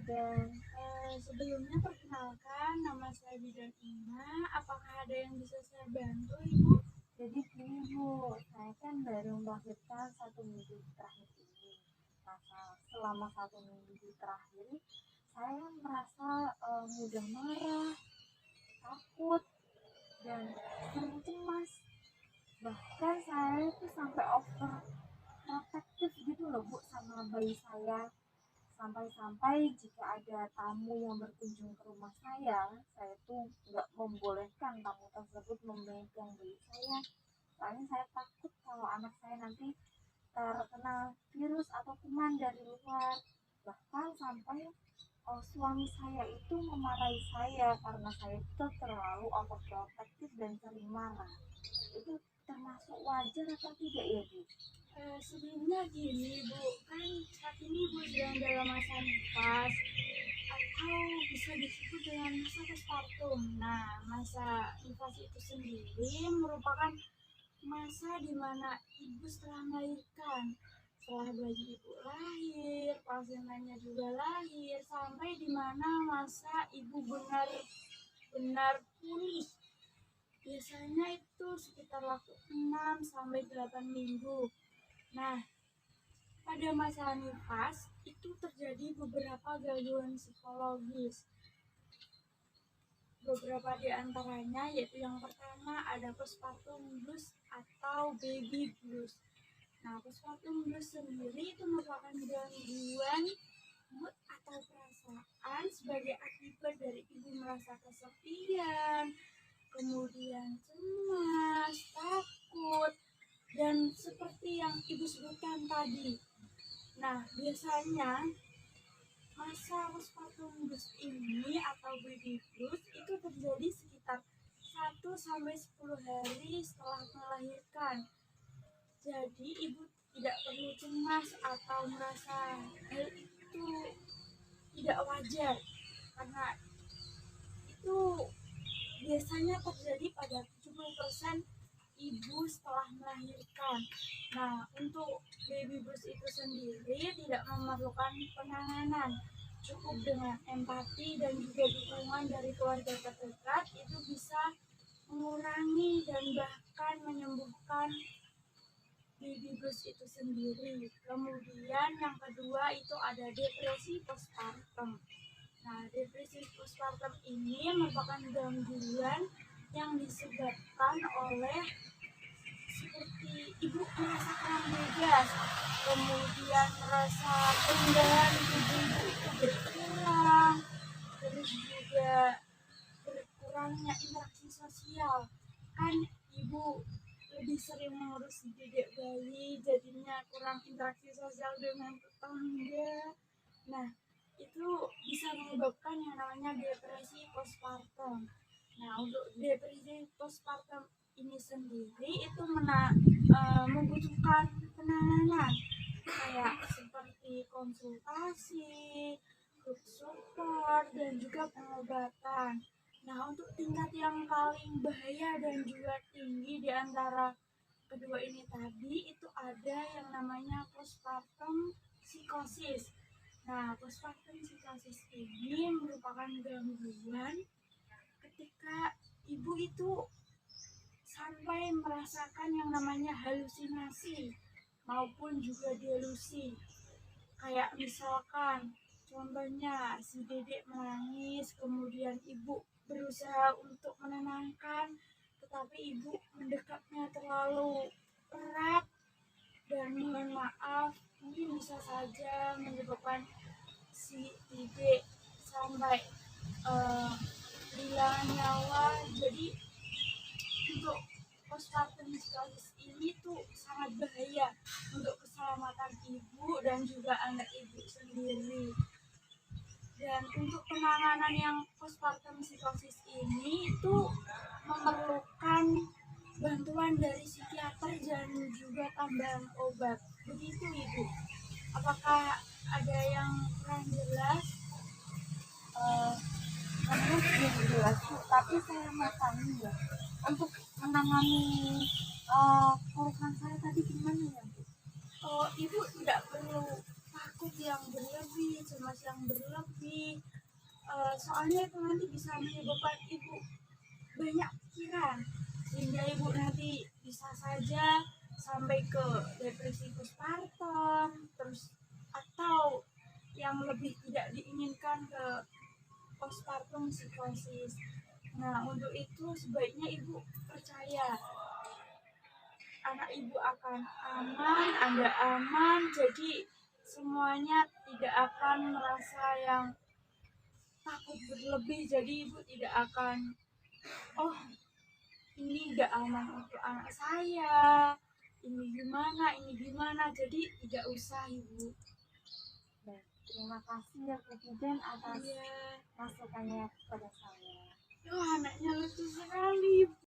Bidan. Sebelumnya perkenalkan, nama saya Bidan Ina. Apakah ada yang bisa saya bantu, Ibu? Jadi gini Bu, saya kan baru melahirkan 1 minggu terakhir ini. Selama 1 minggu terakhir, saya merasa mudah marah, takut, dan sering cemas. Bahkan saya itu sampai overprotektif gitu loh Bu sama bayi saya. Sampai-sampai jika ada tamu yang berkunjung ke rumah saya tuh nggak membolehkan tamu tersebut memegang bayi saya. Soalnya saya takut kalau anak saya nanti terkena virus atau kuman dari luar. Bahkan sampai suami saya itu memarahi saya karena saya itu terlalu overprotective dan sering marah. Itu termasuk wajar atau tidak ya Bu? Sebelumnya gini, Bu, kan saat ini Ibu sedang dalam masa nifas atau bisa disebut dengan masa postpartum. Nah, masa nifas itu sendiri merupakan masa di mana Ibu setelah melahirkan, setelah bayi Ibu lahir, plasenanya juga lahir, sampai di mana masa Ibu benar-benar pulih. Biasanya itu sekitar waktu 6 sampai 8 minggu. Nah, pada masa nifas itu terjadi beberapa gangguan psikologis. Beberapa di antaranya yaitu yang pertama ada postpartum blues atau baby blues. Nah, postpartum blues sendiri itu merupakan gangguan mood atau perasaan sebagai akibat dari ibu merasa kesepian, kemudian cemas, takut, dan seperti yang ibu sebutkan tadi. Nah, biasanya masa postpartum blues ini atau baby blues itu terjadi sekitar 1 sampai 10 hari setelah melahirkan. Jadi ibu tidak perlu cemas atau merasa hal itu tidak wajar, karena itu biasanya terjadi pada 70% ibu setelah melahirkan. Nah, untuk baby blues itu sendiri tidak memerlukan penanganan, cukup dengan empati dan juga dukungan dari keluarga terdekat itu bisa mengurangi dan bahkan menyembuhkan baby blues itu sendiri. Kemudian yang kedua itu ada depresi postpartum. Nah, depresi postpartum ini merupakan gangguan yang disebabkan oleh seperti ibu merasa kurang bebas, kemudian merasa kerendahan tubuh ibu itu berkurang, terus juga berkurangnya interaksi sosial. Kan ibu lebih sering mengurus dedek bayi, jadinya kurang interaksi sosial dengan tetangga. Nah, itu bisa menyebabkan yang namanya depresi postpartum. Nah, untuk depresi postpartum ini sendiri itu membutuhkan penanganan kayak seperti konsultasi, group support, dan juga pengobatan. Nah, untuk tingkat yang paling bahaya dan juga tinggi di antara kedua ini tadi itu ada yang namanya postpartum psikosis. Nah, postpartum psikosis ini merupakan gangguan ketika ibu itu sampai merasakan yang namanya halusinasi maupun juga delusi. Kayak misalkan contohnya si dedek menangis, kemudian ibu berusaha untuk menenangkan, tetapi ibu mendekatnya terlalu erat, dan mohon maaf mungkin bisa saja menyebabkan si dedek sampai kehilangan nyawa. Jadi untuk postpartum psikosis ini tuh sangat bahaya untuk keselamatan ibu dan juga anak ibu sendiri. Dan untuk penanganan yang postpartum psikosis ini itu memerlukan bantuan dari psikiater dan juga tambahan obat. Begitu Ibu. Apakah ada yang kurang jelas? Terus belum jelas Bu, tapi saya mau tanya ya, untuk menangani keluhan saya tadi gimana ya Bu? Oh, Ibu tidak perlu takut yang berlebih, cemas yang berlebih. Soalnya itu nanti bisa menyebabkan ibu banyak pikiran, sehingga ibu nanti bisa saja sampai ke depresi postpartum, terus atau yang lebih tidak diinginkan ke postpartum psikosis. Nah, untuk itu sebaiknya ibu percaya anak ibu akan aman, Anda aman, jadi semuanya tidak akan merasa yang takut berlebih, jadi ibu tidak akan, oh ini udah aman untuk anak saya, ini gimana, jadi tidak usah ibu. Baik, terima kasih ya Bu Tijen atas Iya, masukannya kepada saya. anaknya lucu sekali.